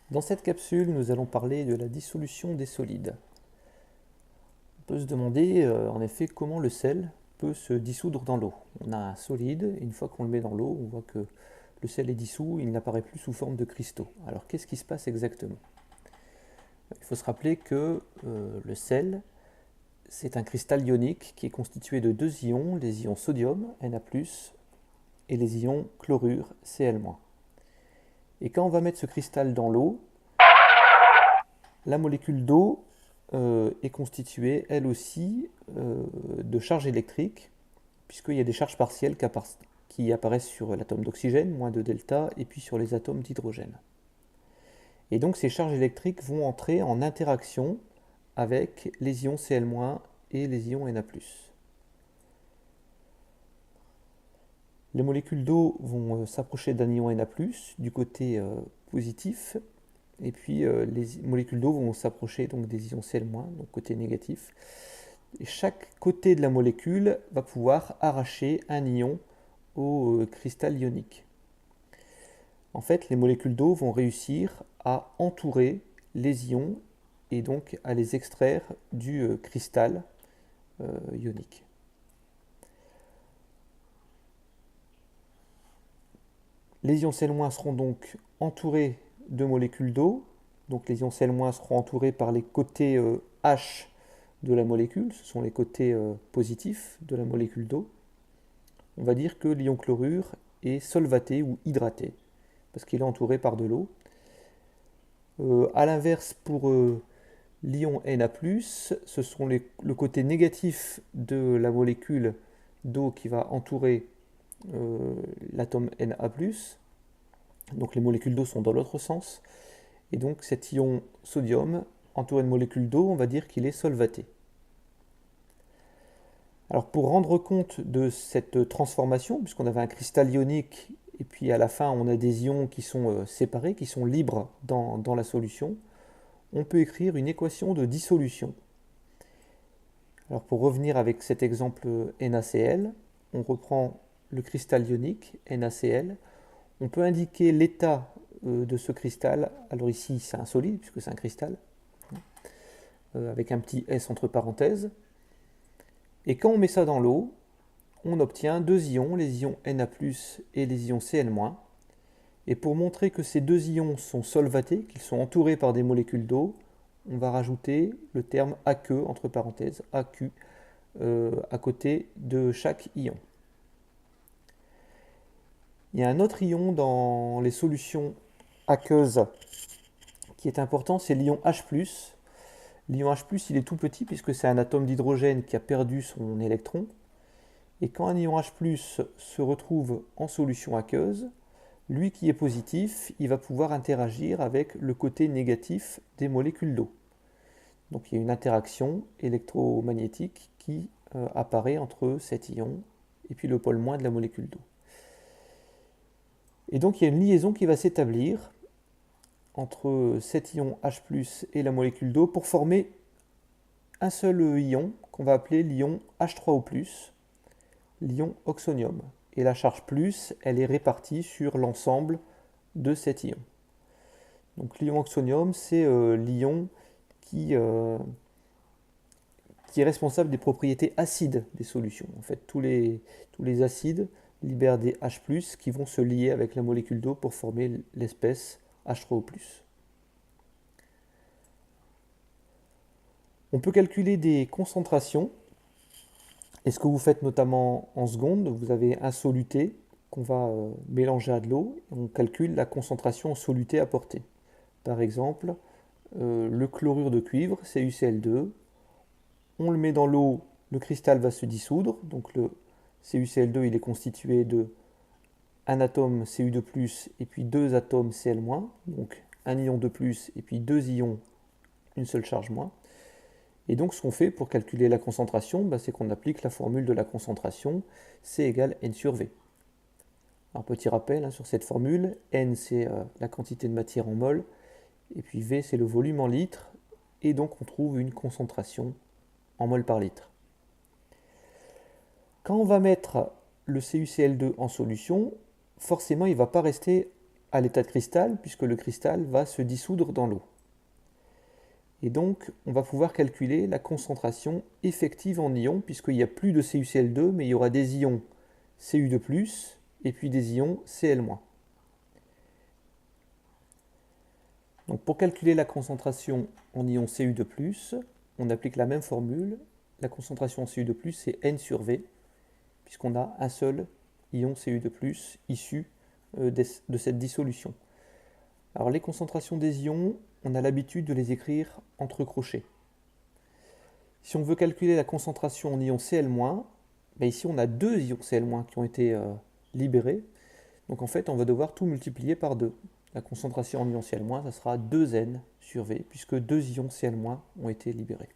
Dans cette capsule, nous allons parler de la dissolution des solides. On peut se demander en effet comment le sel peut se dissoudre dans l'eau. On a un solide, et une fois qu'on le met dans l'eau, on voit que le sel est dissous, il n'apparaît plus sous forme de cristaux. Alors qu'est-ce qui se passe exactement? Il faut se rappeler que le sel, c'est un cristal ionique qui est constitué de deux ions, les ions sodium, Na+, et les ions chlorure, Cl-. Et quand on va mettre ce cristal dans l'eau, la molécule d'eau est constituée, elle aussi, de charges électriques, puisqu'il y a des charges partielles qui apparaissent sur l'atome d'oxygène, moins 2 delta, et puis sur les atomes d'hydrogène. Et donc ces charges électriques vont entrer en interaction avec les ions Cl- et les ions Na+. Les molécules d'eau vont s'approcher d'un ion Na+, du côté positif, et puis les molécules d'eau vont s'approcher donc des ions Cl-, donc côté négatif. Et chaque côté de la molécule va pouvoir arracher un ion au cristal ionique. En fait, les molécules d'eau vont réussir à entourer les ions et donc à les extraire du cristal ionique. Les ions Cl- seront donc entourés de molécules d'eau. Donc les ions Cl- seront entourés par les côtés H de la molécule, ce sont les côtés positifs de la molécule d'eau. On va dire que l'ion chlorure est solvaté ou hydraté, parce qu'il est entouré par de l'eau. A l'inverse, pour l'ion Na+, ce sont le côté négatif de la molécule d'eau qui va entourer l'atome Na+. Donc les molécules d'eau sont dans l'autre sens. Et donc cet ion sodium, entouré de molécules d'eau, on va dire qu'il est solvaté. Alors pour rendre compte de cette transformation, puisqu'on avait un cristal ionique et puis à la fin on a des ions qui sont séparés, qui sont libres dans la solution, on peut écrire une équation de dissolution. Alors pour revenir avec cet exemple NaCl, on reprend le cristal ionique NaCl, on peut indiquer l'état de ce cristal. Alors ici c'est un solide puisque c'est un cristal, avec un petit S entre parenthèses. Et quand on met ça dans l'eau, on obtient deux ions, les ions Na+, et les ions Cl-. Et pour montrer que ces deux ions sont solvatés, qu'ils sont entourés par des molécules d'eau, on va rajouter le terme aqueux, entre parenthèses, AQ, à côté de chaque ion. Il y a un autre ion dans les solutions aqueuses qui est important, c'est l'ion H+. L'ion H+, il est tout petit puisque c'est un atome d'hydrogène qui a perdu son électron. Et quand un ion H+ se retrouve en solution aqueuse, lui qui est positif, il va pouvoir interagir avec le côté négatif des molécules d'eau. Donc il y a une interaction électromagnétique qui apparaît entre cet ion et puis le pôle moins de la molécule d'eau. Et donc il y a une liaison qui va s'établir entre cet ion H+ et la molécule d'eau pour former un seul ion qu'on va appeler l'ion H3O+, l'ion oxonium. Et la charge plus, elle est répartie sur l'ensemble de cet ion. Donc l'ion oxonium, c'est l'ion qui est responsable des propriétés acides des solutions. En fait, tous les acides libèrent des H+, qui vont se lier avec la molécule d'eau pour former l'espèce H3O+. On peut calculer des concentrations. Et ce que vous faites notamment en seconde, vous avez un soluté qu'on va mélanger à de l'eau. On calcule la concentration en soluté apportée. Par exemple, le chlorure de cuivre, CuCl2, on le met dans l'eau, le cristal va se dissoudre. Donc le CuCl2, il est constitué de un atome Cu2+, et puis deux atomes Cl-, donc un ion de plus, et puis deux ions, une seule charge moins. Et donc ce qu'on fait pour calculer la concentration, c'est qu'on applique la formule de la concentration, C égale N sur V. Un petit rappel sur cette formule, N c'est la quantité de matière en mol, et puis V c'est le volume en litres, et donc on trouve une concentration en mol par litre. Quand on va mettre le CuCl2 en solution, forcément il ne va pas rester à l'état de cristal, puisque le cristal va se dissoudre dans l'eau. Et donc, on va pouvoir calculer la concentration effective en ions, puisqu'il n'y a plus de CuCl2, mais il y aura des ions Cu2+, et puis des ions Cl-. Donc, pour calculer la concentration en ions Cu2+, on applique la même formule. La concentration en Cu2+, c'est N sur V, puisqu'on a un seul ion Cu2+, issu de cette dissolution. Alors les concentrations des ions, on a l'habitude de les écrire entre crochets. Si on veut calculer la concentration en ion Cl-, ben ici on a deux ions Cl- qui ont été libérés. Donc en fait on va devoir tout multiplier par 2. La concentration en ion Cl-, ça sera 2N sur V, puisque deux ions Cl- ont été libérés.